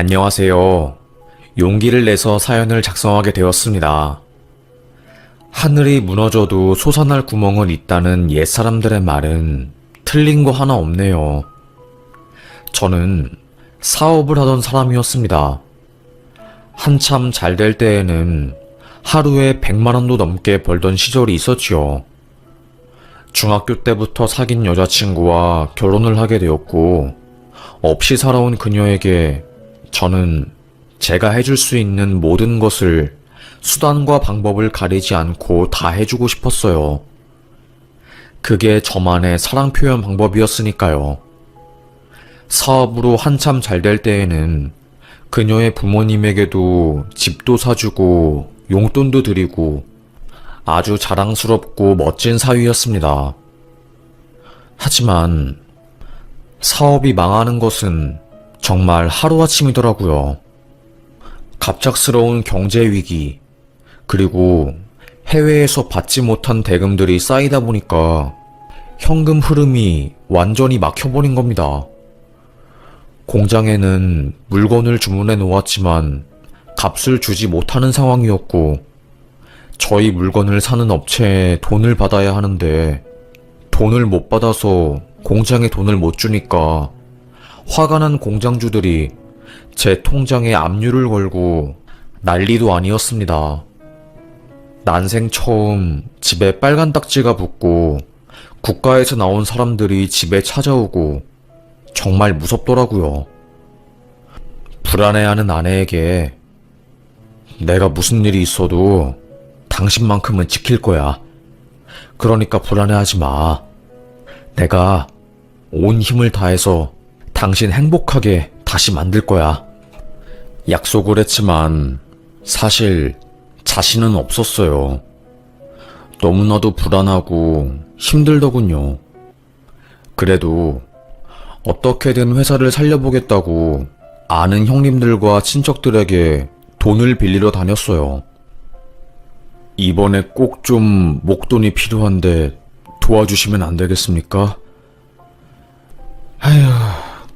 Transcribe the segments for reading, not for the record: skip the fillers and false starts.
안녕하세요. 용기를 내서 사연을 작성하게 되었습니다. 하늘이 무너져도 솟아날 구멍은 있다는 옛사람들의 말은 틀린 거 하나 없네요. 저는 사업을 하던 사람이었습니다. 한참 잘 될 때에는 하루에 100만 원도 넘게 벌던 시절이 있었지요. 중학교 때부터 사귄 여자친구와 결혼을 하게 되었고, 없이 살아온 그녀에게 저는 제가 해줄 수 있는 모든 것을 수단과 방법을 가리지 않고 다 해주고 싶었어요. 그게 저만의 사랑 표현 방법이었으니까요. 사업으로 한참 잘 될 때에는 그녀의 부모님에게도 집도 사주고 용돈도 드리고 아주 자랑스럽고 멋진 사위였습니다. 하지만 사업이 망하는 것은 정말 하루아침이더라고요. 갑작스러운 경제 위기, 그리고 해외에서 받지 못한 대금들이 쌓이다 보니까 현금 흐름이 완전히 막혀버린 겁니다. 공장에는 물건을 주문해 놓았지만 값을 주지 못하는 상황이었고, 저희 물건을 사는 업체에 돈을 받아야 하는데 돈을 못 받아서 공장에 돈을 못 주니까 화가 난 공장주들이 제 통장에 압류를 걸고 난리도 아니었습니다. 난생 처음 집에 빨간 딱지가 붙고 국가에서 나온 사람들이 집에 찾아오고 정말 무섭더라고요. 불안해하는 아내에게 내가 무슨 일이 있어도 당신만큼은 지킬 거야. 그러니까 불안해하지 마. 내가 온 힘을 다해서 당신 행복하게 다시 만들 거야. 약속을 했지만 사실 자신은 없었어요. 너무나도 불안하고 힘들더군요. 그래도 어떻게든 회사를 살려보겠다고 아는 형님들과 친척들에게 돈을 빌리러 다녔어요. 이번에 꼭 좀 목돈이 필요한데 도와주시면 안 되겠습니까? 아휴,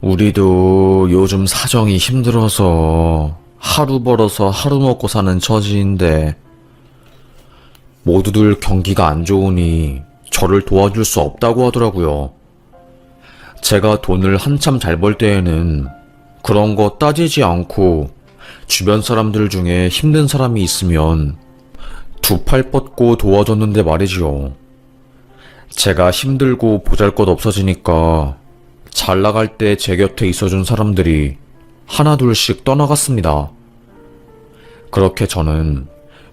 우리도 요즘 사정이 힘들어서 하루 벌어서 하루 먹고 사는 처지인데 모두들 경기가 안 좋으니 저를 도와줄 수 없다고 하더라고요. 제가 돈을 한참 잘 벌 때에는 그런 거 따지지 않고 주변 사람들 중에 힘든 사람이 있으면 두 팔 뻗고 도와줬는데 말이지요. 제가 힘들고 보잘것 없어지니까 잘 나갈 때 제 곁에 있어준 사람들이 하나 둘씩 떠나갔습니다. 그렇게 저는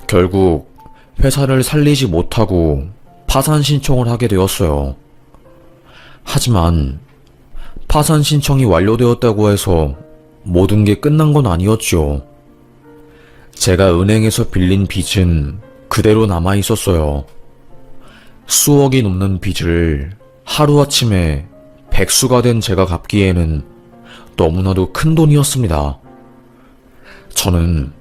결국 회사를 살리지 못하고 파산 신청을 하게 되었어요. 하지만 파산 신청이 완료되었다고 해서 모든 게 끝난 건 아니었죠. 제가 은행에서 빌린 빚은 그대로 남아 있었어요. 수억이 넘는 빚을 하루아침에 백수가 된 제가 갚기에는 너무나도 큰 돈이었습니다. 저는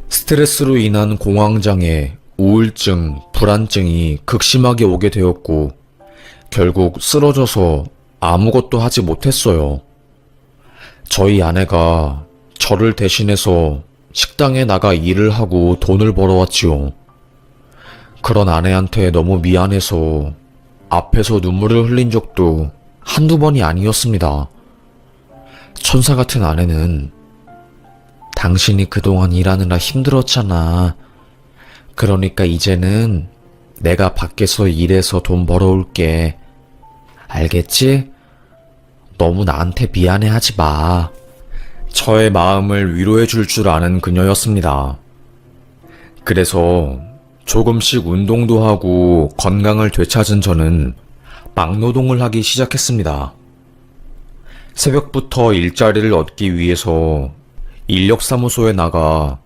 스트레스로 인한 공황장애, 우울증, 불안증이 극심하게 오게 되었고 결국 쓰러져서 아무것도 하지 못했어요. 저희 아내가 저를 대신해서 식당에 나가 일을 하고 돈을 벌어왔지요. 그런 아내한테 너무 미안해서 앞에서 눈물을 흘린 적도 한두 번이 아니었습니다. 천사 같은 아내는 당신이 그동안 일하느라 힘들었잖아. 그러니까 이제는 내가 밖에서 일해서 돈 벌어올게. 알겠지? 너무 나한테 미안해하지 마. 저의 마음을 위로해 줄 줄 아는 그녀였습니다. 그래서 조금씩 운동도 하고 건강을 되찾은 저는 막노동을 하기 시작했습니다. 새벽부터 일자리를 얻기 위해서 인력사무소에 나가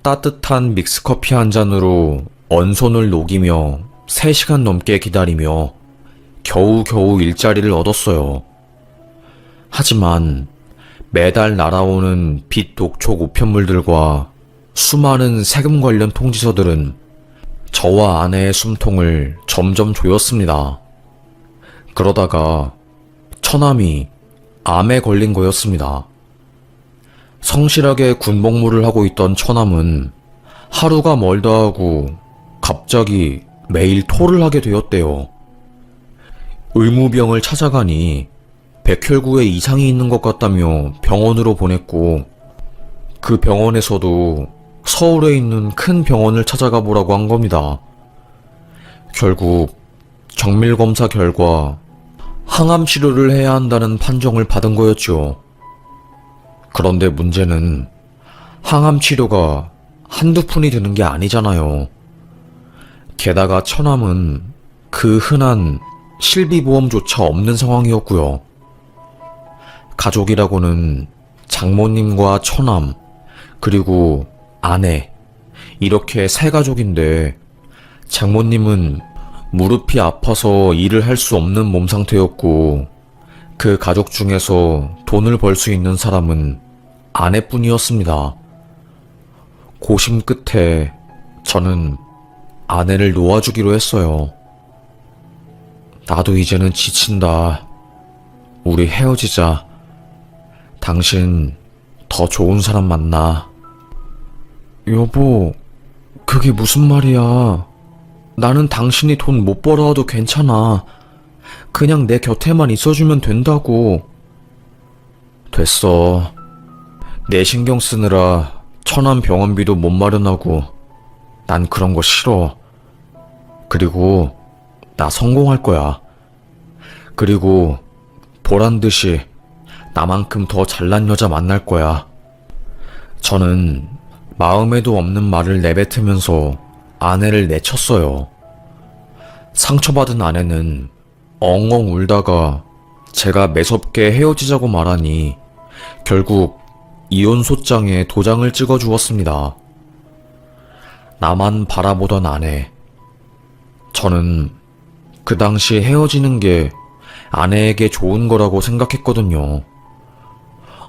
따뜻한 믹스커피 한 잔으로 언손을 녹이며 3시간 넘게 기다리며 겨우겨우 일자리를 얻었어요. 하지만 매달 날아오는 빚 독촉 우편물들과 수많은 세금 관련 통지서들은 저와 아내의 숨통을 점점 조였습니다. 그러다가 처남이 암에 걸린 거였습니다. 성실하게 군복무를 하고 있던 처남은 하루가 멀다 하고 갑자기 매일 토를 하게 되었대요. 의무병을 찾아가니 백혈구에 이상이 있는 것 같다며 병원으로 보냈고, 그 병원에서도 서울에 있는 큰 병원을 찾아가 보라고 한 겁니다. 결국 정밀검사 결과 항암 치료를 해야 한다는 판정을 받은 거였죠. 그런데 문제는 항암 치료가 한두 푼이 드는 게 아니잖아요. 게다가 처남은 그 흔한 실비보험조차 없는 상황이었고요. 가족이라고는 장모님과 처남, 그리고 아내, 이렇게 세 가족인데, 장모님은 무릎이 아파서 일을 할 수 없는 몸 상태였고, 그 가족 중에서 돈을 벌 수 있는 사람은 아내뿐이었습니다. 고심 끝에 저는 아내를 놓아주기로 했어요. 나도 이제는 지친다. 우리 헤어지자. 당신 더 좋은 사람 만나. 여보, 그게 무슨 말이야. 나는 당신이 돈 못 벌어와도 괜찮아. 그냥 내 곁에만 있어주면 된다고. 됐어. 내 신경 쓰느라 처남 병원비도 못 마련하고 난 그런 거 싫어. 그리고 나 성공할 거야. 그리고 보란듯이 나만큼 더 잘난 여자 만날 거야. 저는 마음에도 없는 말을 내뱉으면서 아내를 내쳤어요. 상처받은 아내는 엉엉 울다가 제가 매섭게 헤어지자고 말하니 결국 이혼 소장에 도장을 찍어 주었습니다. 나만 바라보던 아내. 저는 그 당시 헤어지는 게 아내에게 좋은 거라고 생각했거든요.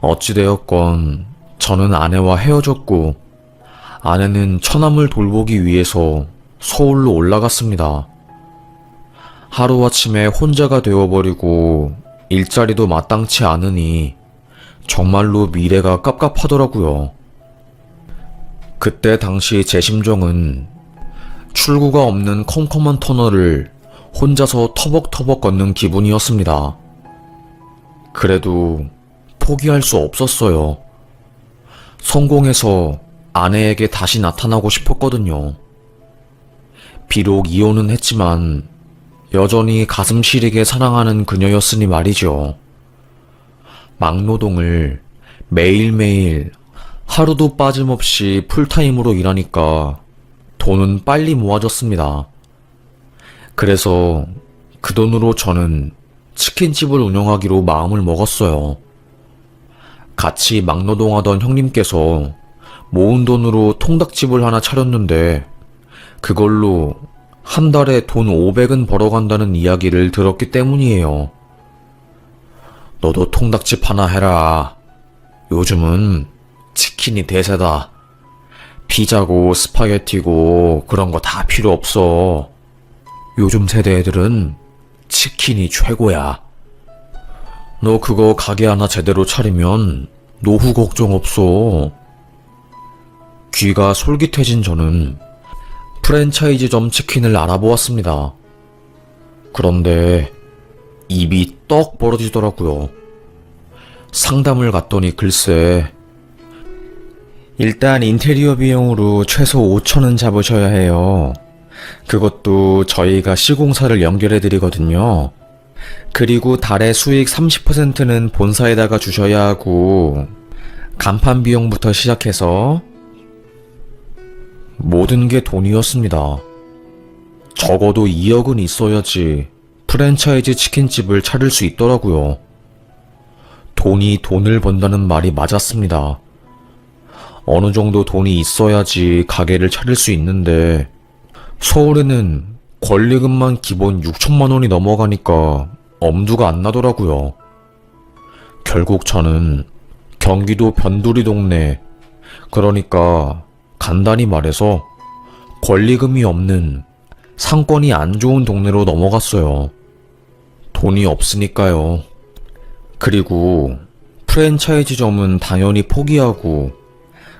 어찌되었건 저는 아내와 헤어졌고, 아내는 처남을 돌보기 위해서 서울로 올라갔습니다. 하루아침에 혼자가 되어버리고 일자리도 마땅치 않으니 정말로 미래가 깝깝하더라고요. 그때 당시 제 심정은 출구가 없는 컴컴한 터널을 혼자서 터벅터벅 걷는 기분이었습니다. 그래도 포기할 수 없었어요. 성공해서 아내에게 다시 나타나고 싶었거든요. 비록 이혼은 했지만 여전히 가슴 시리게 사랑하는 그녀였으니 말이죠. 막노동을 매일매일 하루도 빠짐없이 풀타임으로 일하니까 돈은 빨리 모아졌습니다. 그래서 그 돈으로 저는 치킨집을 운영하기로 마음을 먹었어요. 같이 막노동하던 형님께서 모은 돈으로 통닭집을 하나 차렸는데 그걸로 한 달에 돈 500은 벌어간다는 이야기를 들었기 때문이에요. 너도 통닭집 하나 해라. 요즘은 치킨이 대세다. 피자고 스파게티고 그런 거 다 필요 없어. 요즘 세대 애들은 치킨이 최고야. 너 그거 가게 하나 제대로 차리면 노후 걱정 없어. 귀가 솔깃해진 저는 프랜차이즈점 치킨을 알아보았습니다. 그런데 입이 떡 벌어지더라고요. 상담을 갔더니 글쎄, 일단 인테리어 비용으로 최소 5천은 잡으셔야 해요. 그것도 저희가 시공사를 연결해 드리거든요. 그리고 달에 수익 30%는 본사에다가 주셔야 하고, 간판 비용부터 시작해서 모든 게 돈이었습니다. 적어도 2억은 있어야지 프랜차이즈 치킨집을 차릴 수 있더라고요. 돈이 돈을 번다는 말이 맞았습니다. 어느 정도 돈이 있어야지 가게를 차릴 수 있는데 서울에는 권리금만 기본 6천만 원이 넘어가니까 엄두가 안 나더라고요. 결국 저는 경기도 변두리 동네, 그러니까 간단히 말해서 권리금이 없는 상권이 안 좋은 동네로 넘어갔어요. 돈이 없으니까요. 그리고 프랜차이즈점은 당연히 포기하고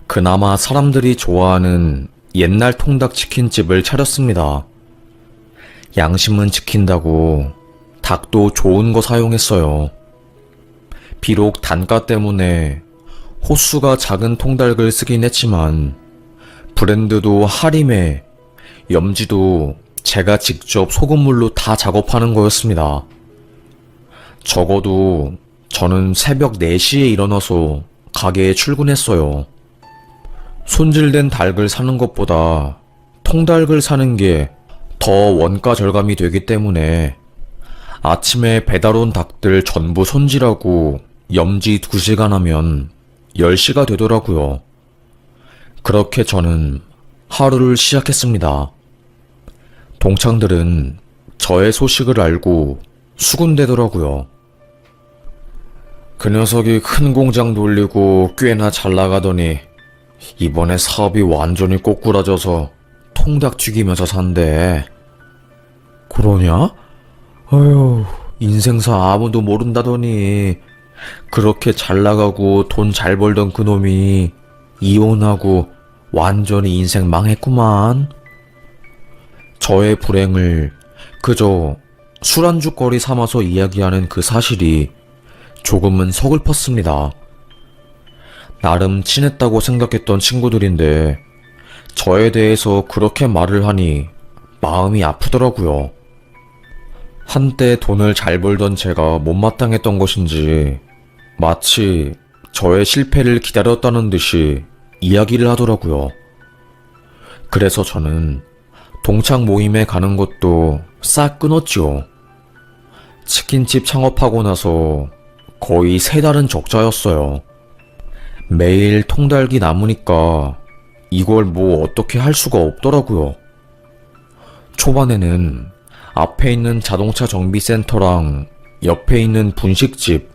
그나마 사람들이 좋아하는 옛날 통닭 치킨집을 차렸습니다. 양심은 지킨다고 닭도 좋은 거 사용했어요. 비록 단가 때문에 호수가 작은 통닭을 쓰긴 했지만 브랜드도 하림에 염지도 제가 직접 소금물로 다 작업하는 거였습니다. 적어도 저는 새벽 4시에 일어나서 가게에 출근했어요. 손질된 닭을 사는 것보다 통닭을 사는 게 더 원가 절감이 되기 때문에 아침에 배달 온 닭들 전부 손질하고 염지 2시간 하면 10시가 되더라고요. 그렇게 저는 하루를 시작했습니다. 동창들은 저의 소식을 알고 수군대더라고요. 그 녀석이 큰 공장 돌리고 꽤나 잘 나가더니 이번에 사업이 완전히 꼬꾸라져서 통닭 튀기면서 산대. 그러냐? 아휴, 인생사 아무도 모른다더니 그렇게 잘 나가고 돈 잘 벌던 그놈이 이혼하고 완전히 인생 망했구만. 저의 불행을 그저 술안주거리 삼아서 이야기하는 그 사실이 조금은 서글펐습니다. 나름 친했다고 생각했던 친구들인데 저에 대해서 그렇게 말을 하니 마음이 아프더라고요. 한때 돈을 잘 벌던 제가 못마땅했던 것인지 마치 저의 실패를 기다렸다는 듯이 이야기를 하더라고요. 그래서 저는 동창 모임에 가는 것도 싹 끊었지요. 치킨집 창업하고 나서 거의 3달은 적자였어요. 매일 통닭이 남으니까 이걸 뭐 어떻게 할 수가 없더라고요. 초반에는 앞에 있는 자동차 정비센터랑 옆에 있는 분식집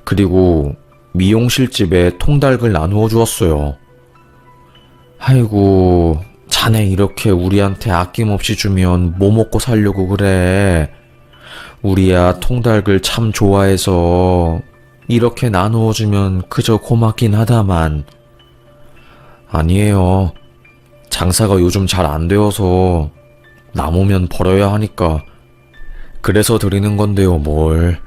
그리고 미용실집에 통닭을 나누어 주었어요. 아이고, 자네 이렇게 우리한테 아낌없이 주면 뭐 먹고 살려고 그래. 우리야 통닭을 참 좋아해서 이렇게 나누어 주면 그저 고맙긴 하다만. 아니에요. 장사가 요즘 잘 안 되어서 남으면 버려야 하니까 그래서 드리는 건데요, 뭘.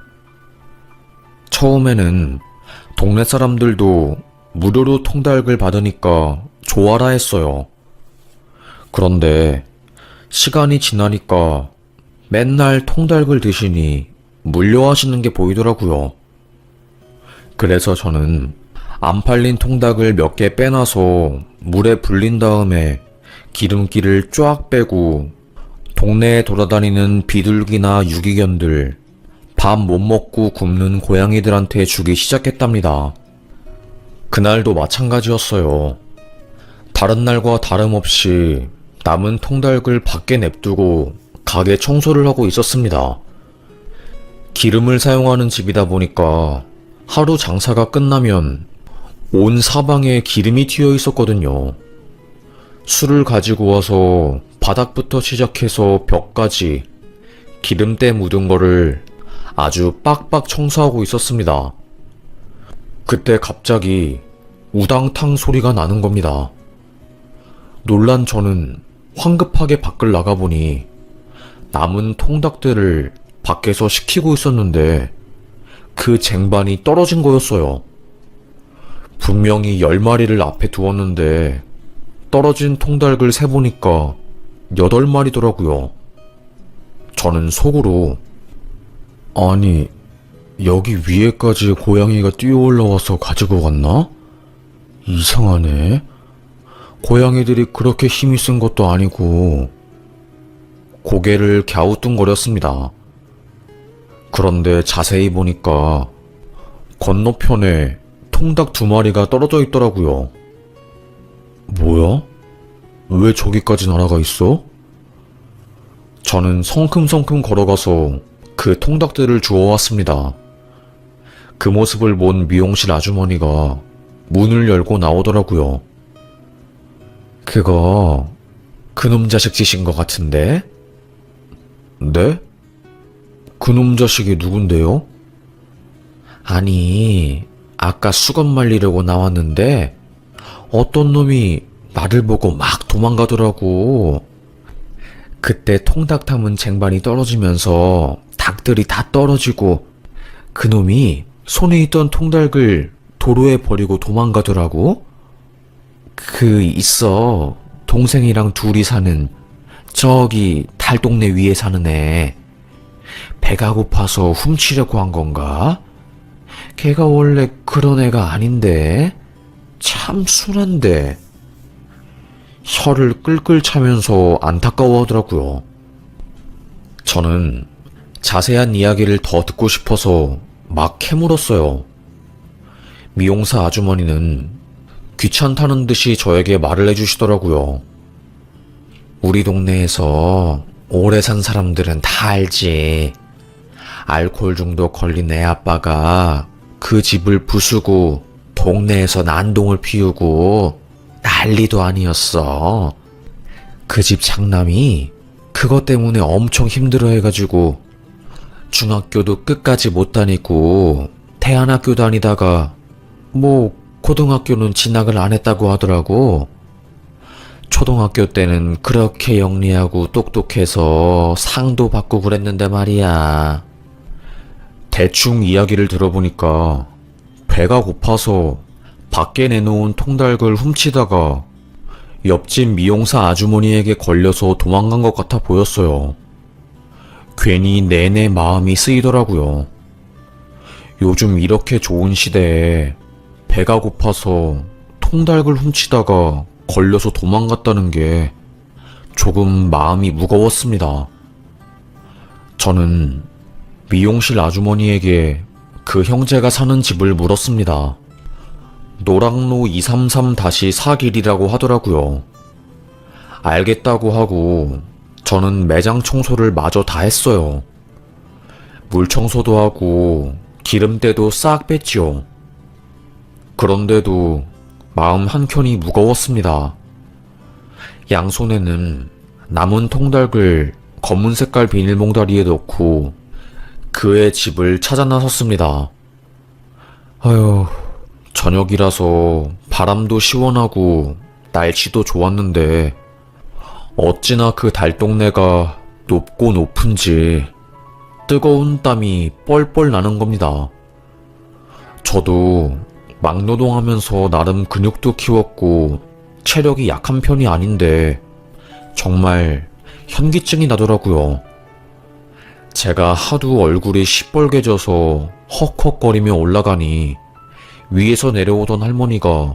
처음에는 동네 사람들도 무료로 통닭을 받으니까 좋아라 했어요. 그런데 시간이 지나니까 맨날 통닭을 드시니 물려하시는 게 보이더라고요. 그래서 저는 안 팔린 통닭을 몇 개 빼놔서 물에 불린 다음에 기름기를 쫙 빼고 동네에 돌아다니는 비둘기나 유기견들, 밥 못 먹고 굶는 고양이들한테 주기 시작했답니다. 그날도 마찬가지였어요. 다른 날과 다름없이 남은 통닭을 밖에 냅두고 가게 청소를 하고 있었습니다. 기름을 사용하는 집이다 보니까 하루 장사가 끝나면 온 사방에 기름이 튀어 있었거든요. 술을 가지고 와서 바닥부터 시작해서 벽까지 기름때 묻은 거를 아주 빡빡 청소하고 있었습니다. 그때 갑자기 우당탕 소리가 나는 겁니다. 놀란 저는 황급하게 밖을 나가보니 남은 통닭들을 밖에서 식히고 있었는데 그 쟁반이 떨어진 거였어요. 분명히 10마리를 앞에 두었는데 떨어진 통닭을 세보니까 8마리더라고요. 저는 속으로 아니, 여기 위에까지 고양이가 뛰어 올라와서 가지고 갔나? 이상하네. 고양이들이 그렇게 힘이 센 것도 아니고. 고개를 갸우뚱거렸습니다. 그런데 자세히 보니까 건너편에 통닭 2마리가 떨어져 있더라고요. 뭐야? 왜 저기까지 날아가 있어? 저는 성큼성큼 걸어가서 그 통닭들을 주워왔습니다. 그 모습을 본 미용실 아주머니가 문을 열고 나오더라고요. 그거 그놈 자식 짓인 것 같은데? 네? 그놈 자식이 누군데요? 아니, 아까 수건 말리려고 나왔는데 어떤 놈이 나를 보고 막 도망가더라고. 그때 통닭 담은 쟁반이 떨어지면서 닭들이 다 떨어지고 그놈이 손에 있던 통닭을 도로에 버리고 도망가더라고. 있어. 동생이랑 둘이 사는 저기 달동네 위에 사는 애. 배가 고파서 훔치려고 한 건가? 걔가 원래 그런 애가 아닌데. 참 순한데. 혀를 끌끌 차면서 안타까워하더라고요. 저는 자세한 이야기를 더 듣고 싶어서 막 캐물었어요. 미용사 아주머니는 귀찮다는 듯이 저에게 말을 해주시더라고요. 우리 동네에서 오래 산 사람들은 다 알지. 알코올 중독 걸린 애 아빠가 그 집을 부수고 동네에서 난동을 피우고 난리도 아니었어. 그 집 장남이 그것 때문에 엄청 힘들어해가지고 중학교도 끝까지 못 다니고 대안학교 다니다가 고등학교는 진학을 안 했다고 하더라고. 초등학교 때는 그렇게 영리하고 똑똑해서 상도 받고 그랬는데 말이야. 대충 이야기를 들어보니까 배가 고파서 밖에 내놓은 통닭을 훔치다가 옆집 미용사 아주머니에게 걸려서 도망간 것 같아 보였어요. 괜히 내내 마음이 쓰이더라고요. 요즘 이렇게 좋은 시대에 배가 고파서 통닭을 훔치다가 걸려서 도망갔다는 게 조금 마음이 무거웠습니다. 저는 미용실 아주머니에게 그 형제가 사는 집을 물었습니다. 노랑로 233-4길이라고 하더라고요. 알겠다고 하고 저는 매장 청소를 마저 다 했어요. 물 청소도 하고 기름때도 싹 뺐지요. 그런데도 마음 한켠이 무거웠습니다. 양손에는 남은 통닭을 검은 색깔 비닐봉다리에 넣고 그의 집을 찾아 나섰습니다. 아휴, 저녁이라서 바람도 시원하고 날씨도 좋았는데 어찌나 그 달동네가 높고 높은지 뜨거운 땀이 뻘뻘 나는 겁니다. 저도 막노동하면서 나름 근육도 키웠고 체력이 약한 편이 아닌데 정말 현기증이 나더라고요. 제가 하도 얼굴이 시뻘개져서 헉헉거리며 올라가니 위에서 내려오던 할머니가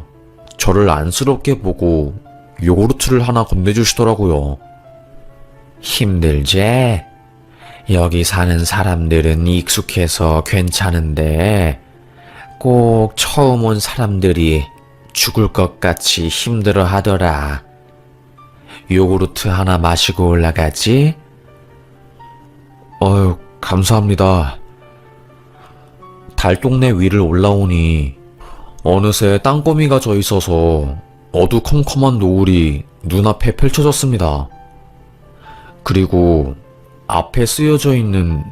저를 안쓰럽게 보고 요구르트를 하나 건네주시더라고요. 힘들제? 여기 사는 사람들은 익숙해서 괜찮은데 꼭 처음 온 사람들이 죽을 것 같이 힘들어 하더라. 요구르트 하나 마시고 올라가지? 감사합니다. 달동네 위를 올라오니 어느새 땅거미가 져 있어서 어두컴컴한 노을이 눈앞에 펼쳐졌습니다. 그리고 앞에 쓰여져 있는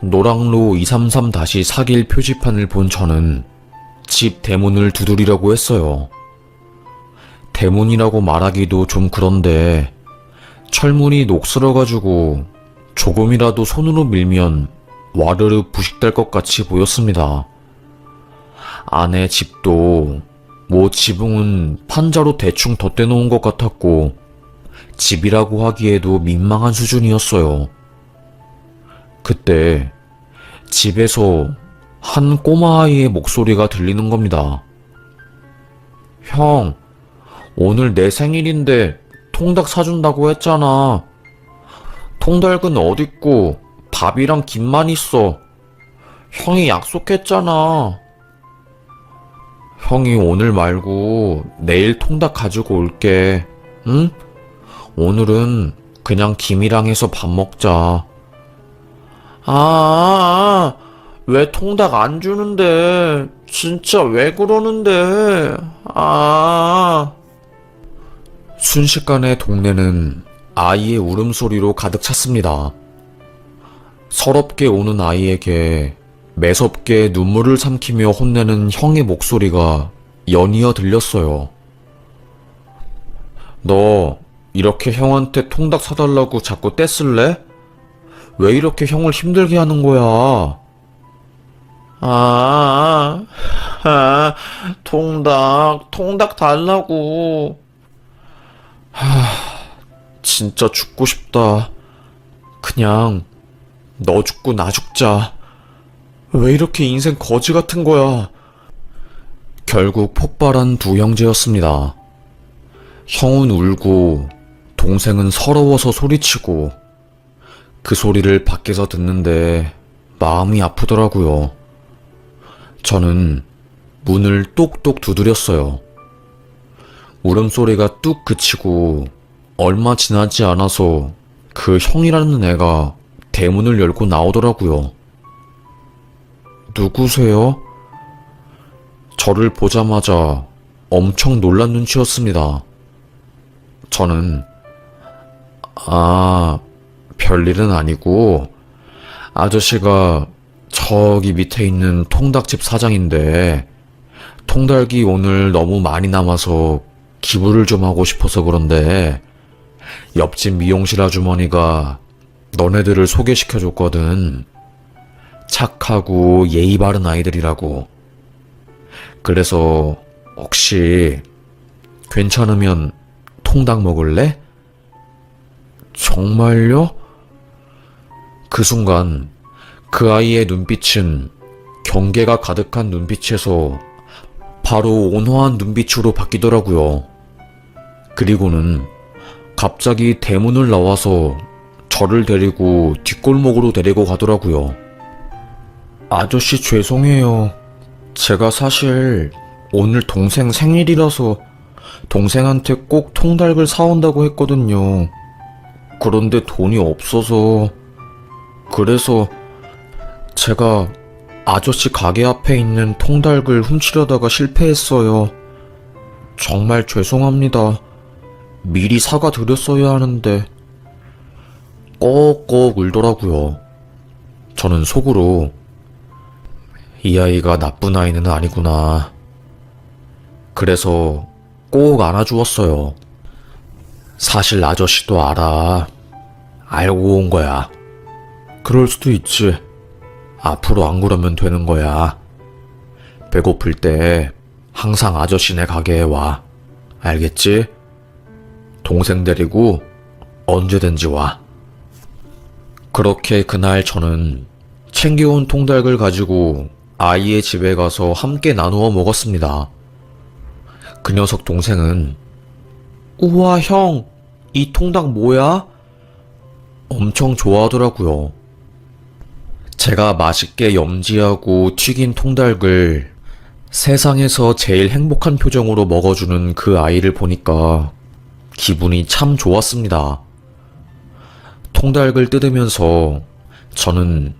노랑로 233-4길 표지판을 본 저는 집 대문을 두드리려고 했어요. 대문이라고 말하기도 좀 그런데 철문이 녹슬어가지고 조금이라도 손으로 밀면 와르르 부식될 것 같이 보였습니다. 안에 집도 지붕은 판자로 대충 덧대놓은 것 같았고 집이라고 하기에도 민망한 수준이었어요. 그때 집에서 한 꼬마아이의 목소리가 들리는 겁니다. 형, 오늘 내 생일인데 통닭 사준다고 했잖아. 통닭은 어딨고 밥이랑 김만 있어. 형이 약속했잖아. 형이 오늘 말고 내일 통닭 가지고 올게. 응? 오늘은 그냥 김이랑 해서 밥 먹자. 왜 통닭 안 주는데? 진짜 왜 그러는데? 순식간에 동네는 아이의 울음소리로 가득 찼습니다. 서럽게 우는 아이에게 매섭게 눈물을 삼키며 혼내는 형의 목소리가 연이어 들렸어요. 너 이렇게 형한테 통닭 사달라고 자꾸 떼쓸래? 왜 이렇게 형을 힘들게 하는 거야? 통닭 달라고. 진짜 죽고 싶다. 그냥 너 죽고 나 죽자. 왜 이렇게 인생 거지 같은 거야? 결국 폭발한 두 형제였습니다. 형은 울고 동생은 서러워서 소리치고 그 소리를 밖에서 듣는데 마음이 아프더라고요. 저는 문을 똑똑 두드렸어요. 울음소리가 뚝 그치고 얼마 지나지 않아서 그 형이라는 애가 대문을 열고 나오더라고요. 누구세요? 저를 보자마자 엄청 놀란 눈치였습니다. 저는 별일은 아니고 아저씨가 저기 밑에 있는 통닭집 사장인데 통닭이 오늘 너무 많이 남아서 기부를 좀 하고 싶어서 그런데 옆집 미용실 아주머니가 너네들을 소개시켜줬거든. 착하고 예의 바른 아이들이라고. 그래서 혹시 괜찮으면 통닭 먹을래? 정말요? 그 순간 그 아이의 눈빛은 경계가 가득한 눈빛에서 바로 온화한 눈빛으로 바뀌더라고요. 그리고는 갑자기 대문을 나와서 저를 데리고 뒷골목으로 데리고 가더라고요. 아저씨 죄송해요. 제가 사실 오늘 동생 생일이라서 동생한테 꼭 통닭을 사온다고 했거든요. 그런데 돈이 없어서 그래서 제가 아저씨 가게 앞에 있는 통닭을 훔치려다가 실패했어요. 정말 죄송합니다. 미리 사과드렸어야 하는데. 꺽꺽 울더라고요. 저는 속으로 이 아이가 나쁜 아이는 아니구나. 그래서 꼭 안아주었어요. 사실 아저씨도 알아. 알고 온 거야. 그럴 수도 있지. 앞으로 안 그러면 되는 거야. 배고플 때 항상 아저씨네 가게에 와. 알겠지? 동생 데리고 언제든지 와. 그렇게 그날 저는 챙겨온 통닭을 가지고 아이의 집에 가서 함께 나누어 먹었습니다. 그 녀석 동생은 우와 형, 이 통닭 뭐야? 엄청 좋아하더라고요. 제가 맛있게 염지하고 튀긴 통닭을 세상에서 제일 행복한 표정으로 먹어주는 그 아이를 보니까 기분이 참 좋았습니다. 통닭을 뜯으면서 저는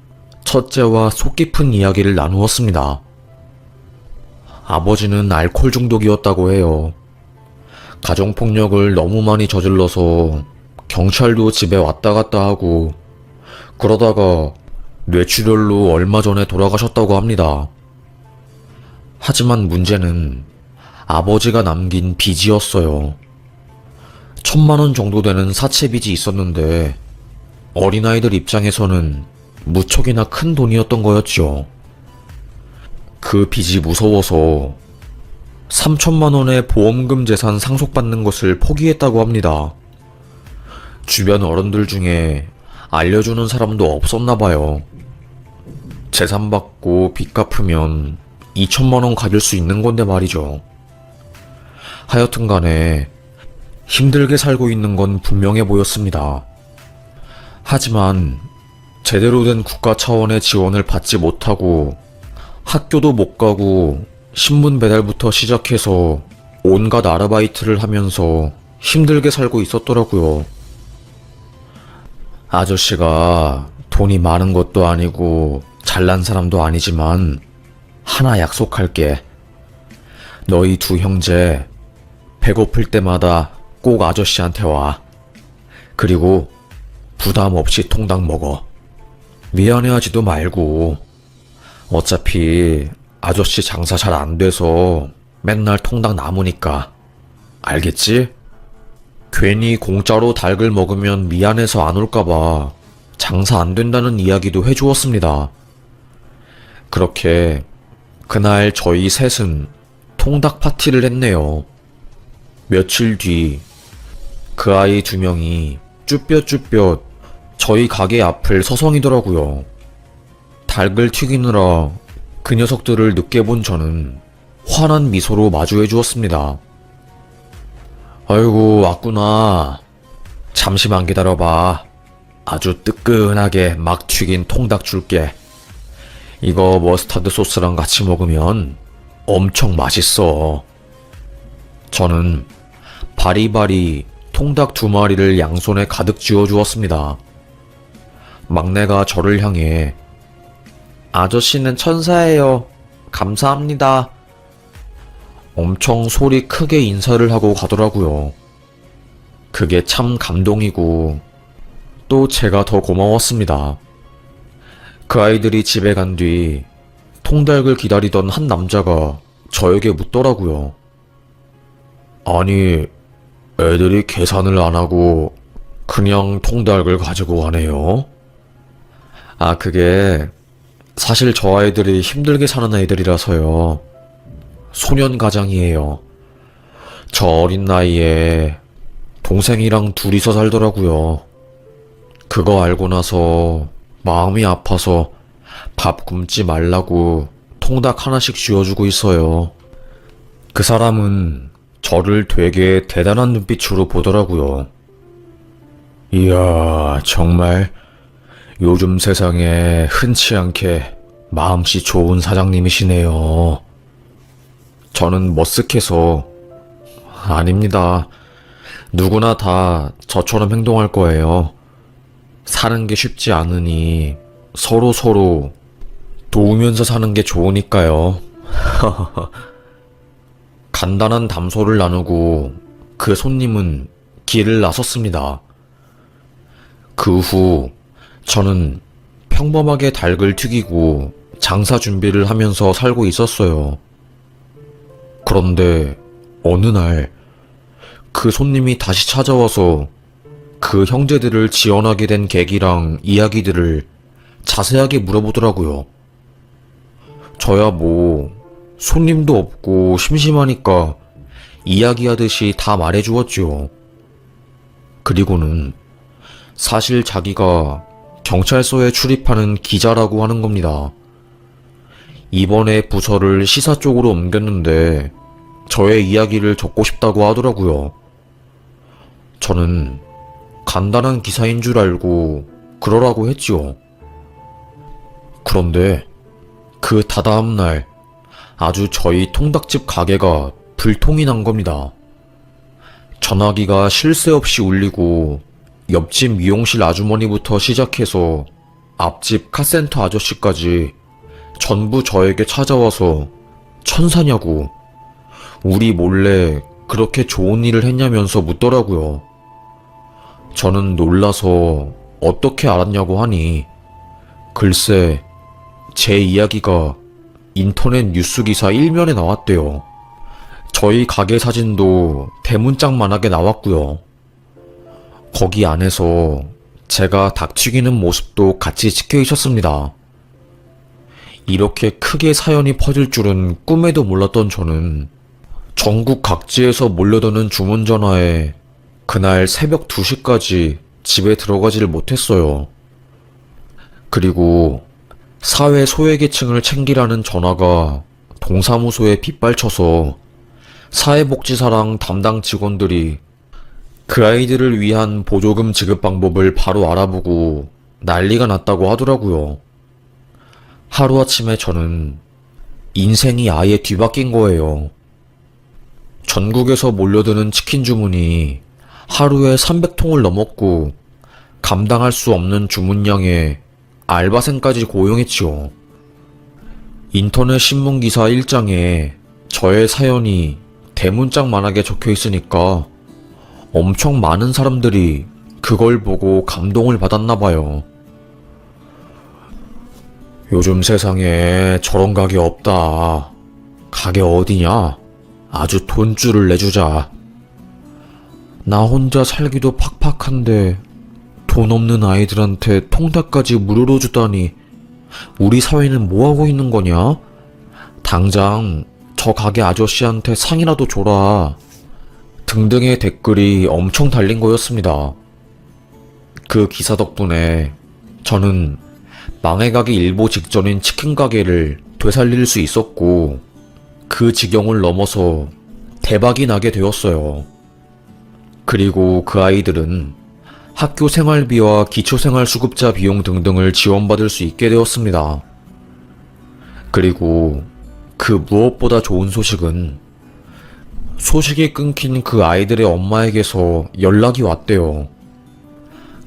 첫째와 속 깊은 이야기를 나누었습니다. 아버지는 알코올 중독이었다고 해요. 가정폭력을 너무 많이 저질러서 경찰도 집에 왔다 갔다 하고 그러다가 뇌출혈로 얼마 전에 돌아가셨다고 합니다. 하지만 문제는 아버지가 남긴 빚이었어요. 1,000만 원 정도 되는 사채 빚이 있었는데 어린아이들 입장에서는 무척이나 큰 돈이었던 거였죠. 그 빚이 무서워서 3,000만 원의 보험금 재산 상속받는 것을 포기했다고 합니다. 주변 어른들 중에 알려주는 사람도 없었나 봐요. 재산 받고 빚 갚으면 2,000만 원 갚을 수 있는 건데 말이죠. 하여튼 간에 힘들게 살고 있는 건 분명해 보였습니다. 하지만 제대로 된 국가 차원의 지원을 받지 못하고 학교도 못 가고 신문 배달부터 시작해서 온갖 아르바이트를 하면서 힘들게 살고 있었더라고요. 아저씨가 돈이 많은 것도 아니고 잘난 사람도 아니지만 하나 약속할게. 너희 두 형제 배고플 때마다 꼭 아저씨한테 와. 그리고 부담 없이 통닭 먹어. 미안해하지도 말고 어차피 아저씨 장사 잘 안 돼서 맨날 통닭 남으니까. 알겠지? 괜히 공짜로 닭을 먹으면 미안해서 안 올까봐 장사 안 된다는 이야기도 해주었습니다. 그렇게 그날 저희 셋은 통닭 파티를 했네요. 며칠 뒤 그 아이 2명이 쭈뼛쭈뼛 저희 가게 앞을 서성이더라고요. 닭을 튀기느라 그 녀석들을 늦게 본 저는 환한 미소로 마주해 주었습니다. 아이고, 왔구나. 잠시만 기다려봐. 아주 뜨끈하게 막 튀긴 통닭 줄게. 이거 머스타드 소스랑 같이 먹으면 엄청 맛있어. 저는 바리바리 통닭 2마리를 양손에 가득 쥐어주었습니다. 막내가 저를 향해 아저씨는 천사예요. 감사합니다. 엄청 소리 크게 인사를 하고 가더라고요. 그게 참 감동이고 또 제가 더 고마웠습니다. 그 아이들이 집에 간 뒤 통닭을 기다리던 한 남자가 저에게 묻더라고요. 아니, 애들이 계산을 안 하고 그냥 통닭을 가지고 가네요? 아, 그게 사실 저 아이들이 힘들게 사는 애들이라서요. 소년가장이에요. 저 어린 나이에 동생이랑 둘이서 살더라고요. 그거 알고 나서 마음이 아파서 밥 굶지 말라고 통닭 하나씩 쥐어주고 있어요. 그 사람은 저를 되게 대단한 눈빛으로 보더라고요. 이야, 정말 요즘 세상에 흔치 않게 마음씨 좋은 사장님이시네요. 저는 머쓱해서 아닙니다. 누구나 다 저처럼 행동할 거예요. 사는 게 쉽지 않으니 서로 도우면서 사는 게 좋으니까요. 간단한 담소를 나누고 그 손님은 길을 나섰습니다. 그 후 저는 평범하게 닭을 튀기고 장사 준비를 하면서 살고 있었어요. 그런데 어느 날 그 손님이 다시 찾아와서 그 형제들을 지원하게 된 계기랑 이야기들을 자세하게 물어보더라고요. 저야 뭐 손님도 없고 심심하니까 이야기하듯이 다 말해주었죠. 그리고는 사실 자기가 경찰서에 출입하는 기자라고 하는 겁니다. 이번에 부서를 시사 쪽으로 옮겼는데 저의 이야기를 적고 싶다고 하더라고요. 저는 간단한 기사인 줄 알고 그러라고 했지요. 그런데 그 다다음 날 아주 저희 통닭집 가게가 불통이 난 겁니다. 전화기가 쉴 새 없이 울리고 옆집 미용실 아주머니부터 시작해서 앞집 카센터 아저씨까지 전부 저에게 찾아와서 천사냐고 우리 몰래 그렇게 좋은 일을 했냐면서 묻더라고요. 저는 놀라서 어떻게 알았냐고 하니 글쎄 제 이야기가 인터넷 뉴스 기사 1면에 나왔대요. 저희 가게 사진도 대문짝만하게 나왔고요. 거기 안에서 제가 닭 튀기는 모습도 같이 찍혀 있었습니다. 이렇게 크게 사연이 퍼질 줄은 꿈에도 몰랐던 저는 전국 각지에서 몰려드는 주문 전화에 그날 새벽 2시까지 집에 들어가지를 못했어요. 그리고 사회 소외계층을 챙기라는 전화가 동사무소에 빗발쳐서 사회복지사랑 담당 직원들이 그 아이들을 위한 보조금 지급 방법을 바로 알아보고 난리가 났다고 하더라고요. 하루아침에 저는 인생이 아예 뒤바뀐 거예요. 전국에서 몰려드는 치킨 주문이 하루에 300통을 넘었고 감당할 수 없는 주문량에 알바생까지 고용했지요. 인터넷 신문 기사 1장에 저의 사연이 대문짝만하게 적혀 있으니까 엄청 많은 사람들이 그걸 보고 감동을 받았나 봐요. 요즘 세상에 저런 가게 없다. 가게 어디냐? 아주 돈줄을 내주자. 나 혼자 살기도 팍팍한데 돈 없는 아이들한테 통닭까지 무료로 주다니 우리 사회는 뭐하고 있는 거냐? 당장 저 가게 아저씨한테 상이라도 줘라. 등등의 댓글이 엄청 달린 거였습니다. 그 기사 덕분에 저는 망해가기 일보 직전인 치킨 가게를 되살릴 수 있었고 그 지경을 넘어서 대박이 나게 되었어요. 그리고 그 아이들은 학교 생활비와 기초생활수급자 비용 등등을 지원받을 수 있게 되었습니다. 그리고 그 무엇보다 좋은 소식은 소식이 끊긴 그 아이들의 엄마에게서 연락이 왔대요.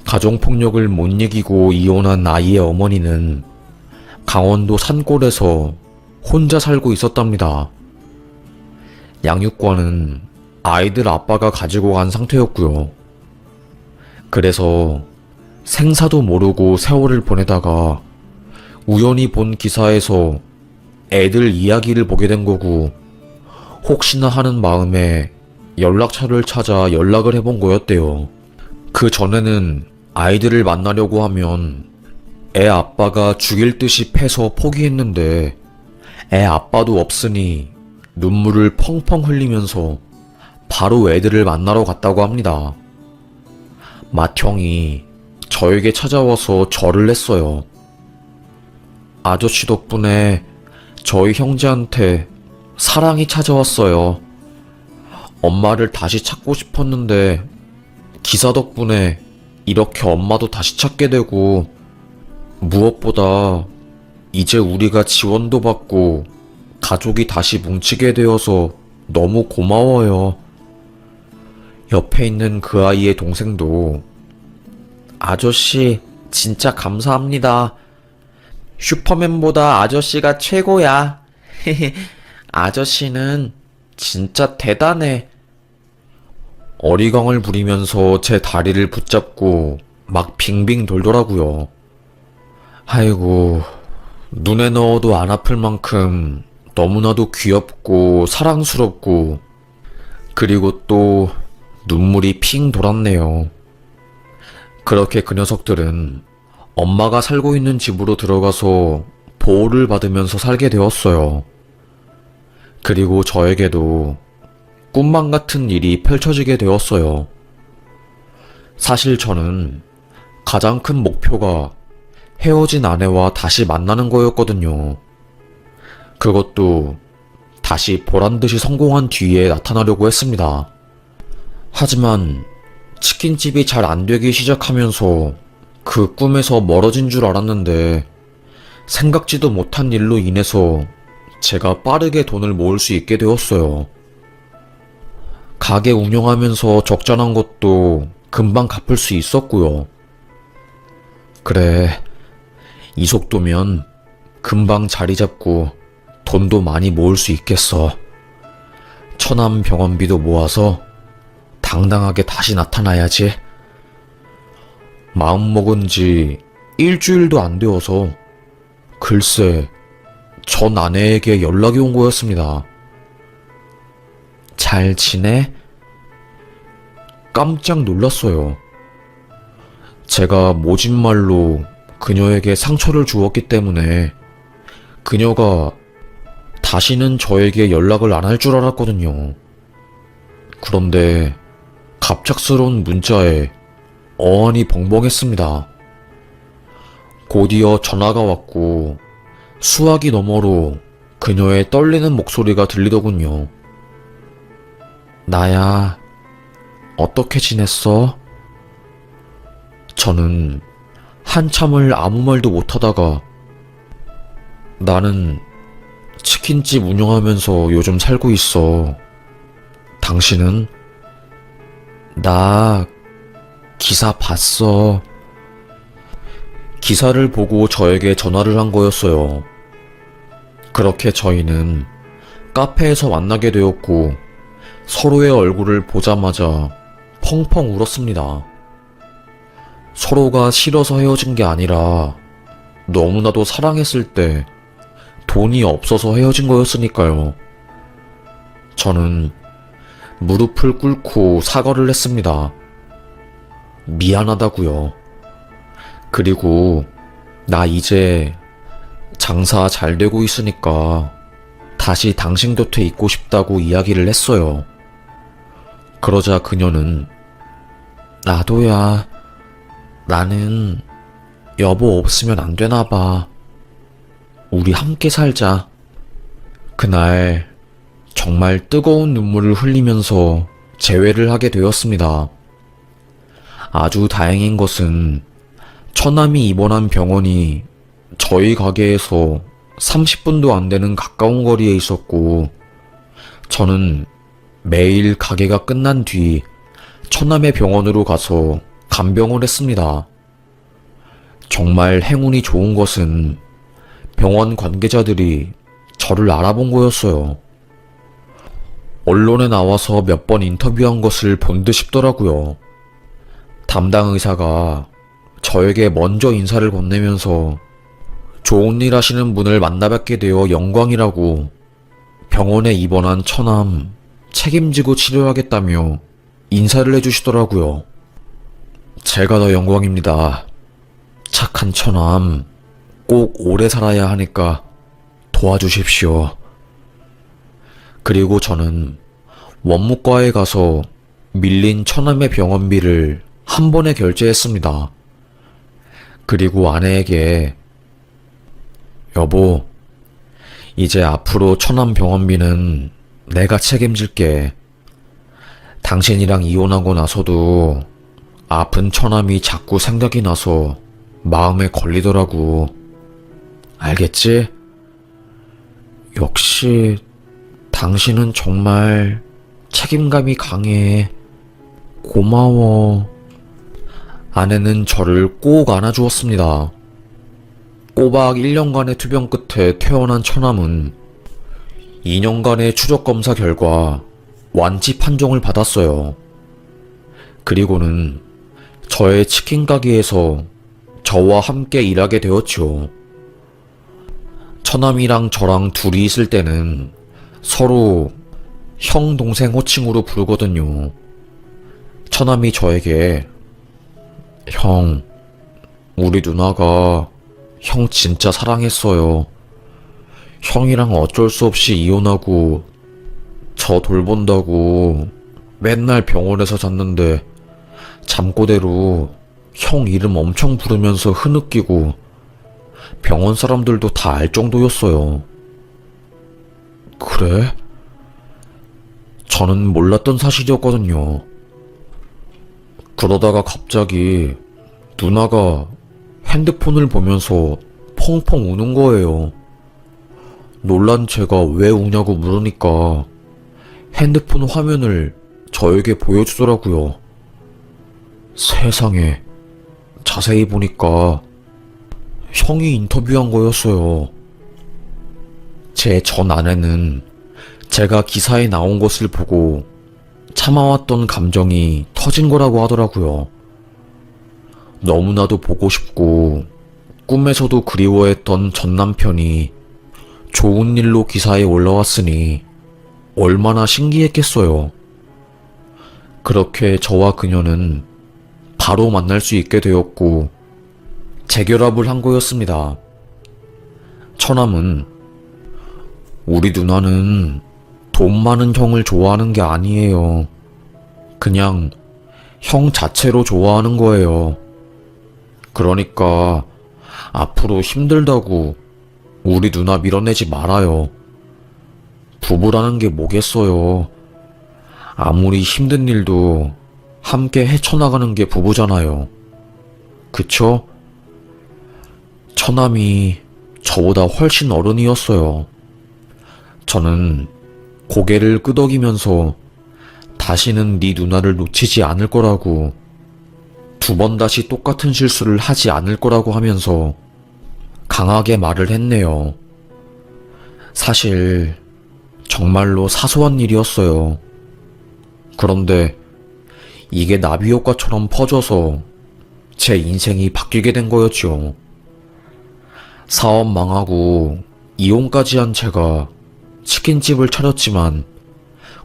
가정폭력을 못 이기고 이혼한 아이의 어머니는 강원도 산골에서 혼자 살고 있었답니다. 양육권은 아이들 아빠가 가지고 간 상태였고요. 그래서 생사도 모르고 세월을 보내다가 우연히 본 기사에서 애들 이야기를 보게 된 거고 혹시나 하는 마음에 연락처를 찾아 연락을 해본 거였대요. 그 전에는 아이들을 만나려고 하면 애 아빠가 죽일 듯이 패서 포기했는데 애 아빠도 없으니 눈물을 펑펑 흘리면서 바로 애들을 만나러 갔다고 합니다. 맏형이 저에게 찾아와서 절을 했어요. 아저씨 덕분에 저희 형제한테 사랑이 찾아왔어요. 엄마를 다시 찾고 싶었는데 기사 덕분에 이렇게 엄마도 다시 찾게 되고 무엇보다 이제 우리가 지원도 받고 가족이 다시 뭉치게 되어서 너무 고마워요. 옆에 있는 그 아이의 동생도 아저씨 진짜 감사합니다. 슈퍼맨보다 아저씨가 최고야. 아저씨는 진짜 대단해. 어리광을 부리면서 제 다리를 붙잡고 막 빙빙 돌더라고요. 아이고, 눈에 넣어도 안 아플 만큼 너무나도 귀엽고 사랑스럽고 그리고 또 눈물이 핑 돌았네요. 그렇게 그 녀석들은 엄마가 살고 있는 집으로 들어가서 보호를 받으면서 살게 되었어요. 그리고 저에게도 꿈만 같은 일이 펼쳐지게 되었어요. 사실 저는 가장 큰 목표가 헤어진 아내와 다시 만나는 거였거든요. 그것도 다시 보란듯이 성공한 뒤에 나타나려고 했습니다. 하지만 치킨집이 잘 안 되기 시작하면서 그 꿈에서 멀어진 줄 알았는데 생각지도 못한 일로 인해서 제가 빠르게 돈을 모을 수 있게 되었어요. 가게 운영하면서 적자난 것도 금방 갚을 수 있었고요. 그래, 이 속도면 금방 자리 잡고 돈도 많이 모을 수 있겠어. 처남 병원비도 모아서 당당하게 다시 나타나야지. 마음먹은 지 일주일도 안 되어서 글쎄 전 아내에게 연락이 온 거였습니다. 잘 지내? 깜짝 놀랐어요. 제가 모진 말로 그녀에게 상처를 주었기 때문에 그녀가 다시는 저에게 연락을 안 할 줄 알았거든요. 그런데 갑작스러운 문자에 어안이 벙벙했습니다. 곧이어 전화가 왔고 수화기 너머로 그녀의 떨리는 목소리가 들리더군요. 나야, 어떻게 지냈어? 저는 한참을 아무 말도 못하다가 나는 치킨집 운영하면서 요즘 살고 있어. 당신은? 나 기사 봤어. 기사를 보고 저에게 전화를 한 거였어요. 그렇게 저희는 카페에서 만나게 되었고 서로의 얼굴을 보자마자 펑펑 울었습니다. 서로가 싫어서 헤어진 게 아니라 너무나도 사랑했을 때 돈이 없어서 헤어진 거였으니까요. 저는 무릎을 꿇고 사과를 했습니다. 미안하다고요. 그리고 나 이제 장사 잘 되고 있으니까 다시 당신 곁에 있고 싶다고 이야기를 했어요. 그러자 그녀는 나도야. 나는 여보 없으면 안 되나 봐. 우리 함께 살자. 그날 정말 뜨거운 눈물을 흘리면서 재회를 하게 되었습니다. 아주 다행인 것은 처남이 입원한 병원이 저희 가게에서 30분도 안 되는 가까운 거리에 있었고, 저는 매일 가게가 끝난 뒤 처남의 병원으로 가서 간병을 했습니다. 정말 행운이 좋은 것은 병원 관계자들이 저를 알아본 거였어요. 언론에 나와서 몇 번 인터뷰한 것을 본 듯 싶더라고요. 담당 의사가 저에게 먼저 인사를 건네면서 좋은 일 하시는 분을 만나뵙게 되어 영광이라고, 병원에 입원한 처남 책임지고 치료하겠다며 인사를 해주시더라고요. 제가 더 영광입니다. 착한 처남 꼭 오래 살아야 하니까 도와주십시오. 그리고 저는 원무과에 가서 밀린 처남의 병원비를 한 번에 결제했습니다. 그리고 아내에게 여보, 이제 앞으로 처남 병원비는 내가 책임질게. 당신이랑 이혼하고 나서도 아픈 처남이 자꾸 생각이 나서 마음에 걸리더라고. 알겠지? 역시 당신은 정말 책임감이 강해. 고마워. 아내는 저를 꼭 안아주었습니다. 꼬박 1년간의 투병 끝에 퇴원한 처남은 2년간의 추적 검사 결과 완치 판정을 받았어요. 그리고는 저의 치킨 가게에서 저와 함께 일하게 되었죠. 처남이랑 저랑 둘이 있을 때는 서로 형, 동생 호칭으로 부르거든요. 처남이 저에게 형, 우리 누나가 형 진짜 사랑했어요. 형이랑 어쩔 수 없이 이혼하고 저 돌본다고 맨날 병원에서 잤는데 잠꼬대로 형 이름 엄청 부르면서 흐느끼고 병원 사람들도 다 알 정도였어요. 그래? 저는 몰랐던 사실이었거든요. 그러다가 갑자기 누나가 핸드폰을 보면서 펑펑 우는 거예요. 놀란 제가 왜 우냐고 물으니까 핸드폰 화면을 저에게 보여주더라고요. 세상에, 자세히 보니까 형이 인터뷰한 거였어요. 제 전 아내는 제가 기사에 나온 것을 보고 참아왔던 감정이 터진 거라고 하더라고요. 너무나도 보고 싶고 꿈에서도 그리워했던 전 남편이 좋은 일로 기사에 올라왔으니 얼마나 신기했겠어요. 그렇게 저와 그녀는 바로 만날 수 있게 되었고 재결합을 한 거였습니다. 처남은 우리 누나는 돈 많은 형을 좋아하는 게 아니에요. 그냥 형 자체로 좋아하는 거예요. 그러니까 앞으로 힘들다고 우리 누나 밀어내지 말아요. 부부라는 게 뭐겠어요. 아무리 힘든 일도 함께 헤쳐나가는 게 부부잖아요. 그쵸? 처남이 저보다 훨씬 어른이었어요. 저는 고개를 끄덕이면서 다시는 네 누나를 놓치지 않을 거라고, 두 번 다시 똑같은 실수를 하지 않을 거라고 하면서 강하게 말을 했네요. 사실 정말로 사소한 일이었어요. 그런데 이게 나비 효과처럼 퍼져서 제 인생이 바뀌게 된 거였죠. 사업 망하고 이혼까지 한 채가 치킨집을 차렸지만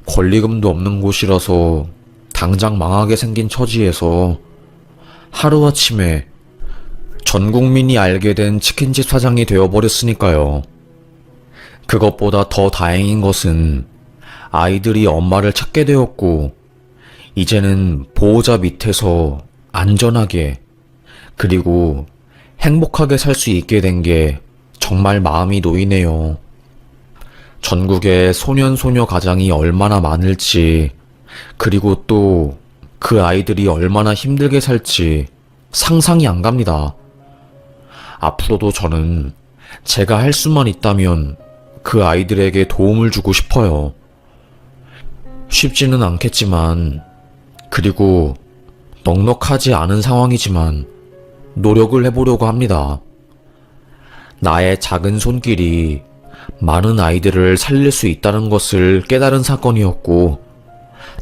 권리금도 없는 곳이라서 당장 망하게 생긴 처지에서 하루아침에 전 국민이 알게 된 치킨집 사장이 되어버렸으니까요. 그것보다 더 다행인 것은 아이들이 엄마를 찾게 되었고, 이제는 보호자 밑에서 안전하게 그리고 행복하게 살 수 있게 된 게 정말 마음이 놓이네요. 전국에 소년소녀 가장이 얼마나 많을지, 그리고 또 그 아이들이 얼마나 힘들게 살지 상상이 안 갑니다. 앞으로도 저는 제가 할 수만 있다면 그 아이들에게 도움을 주고 싶어요. 쉽지는 않겠지만, 그리고 넉넉하지 않은 상황이지만 노력을 해보려고 합니다. 나의 작은 손길이 많은 아이들을 살릴 수 있다는 것을 깨달은 사건이었고,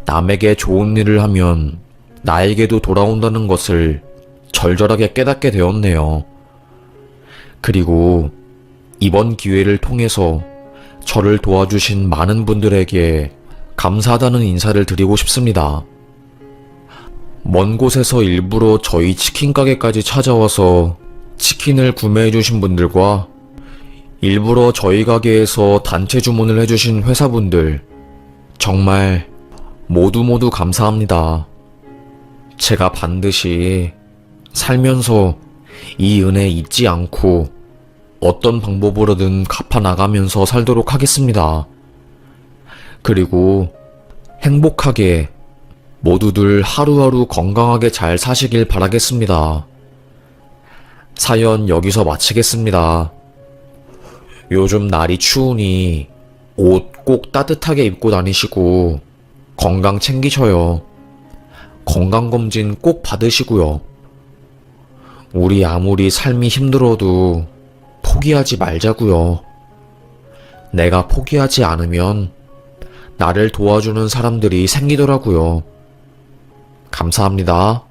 남에게 좋은 일을 하면 나에게도 돌아온다는 것을 절절하게 깨닫게 되었네요. 그리고 이번 기회를 통해서 저를 도와주신 많은 분들에게 감사하다는 인사를 드리고 싶습니다. 먼 곳에서 일부러 저희 치킨 가게까지 찾아와서 치킨을 구매해주신 분들과 일부러 저희 가게에서 단체 주문을 해주신 회사분들, 정말 모두 감사합니다. 제가 반드시 살면서 이 은혜 잊지 않고 어떤 방법으로든 갚아나가면서 살도록 하겠습니다. 그리고 행복하게 모두들 하루하루 건강하게 잘 사시길 바라겠습니다. 사연 여기서 마치겠습니다. 요즘 날이 추우니 옷 꼭 따뜻하게 입고 다니시고 건강 챙기셔요. 건강검진 꼭 받으시고요. 우리 아무리 삶이 힘들어도 포기하지 말자고요. 내가 포기하지 않으면 나를 도와주는 사람들이 생기더라고요. 감사합니다.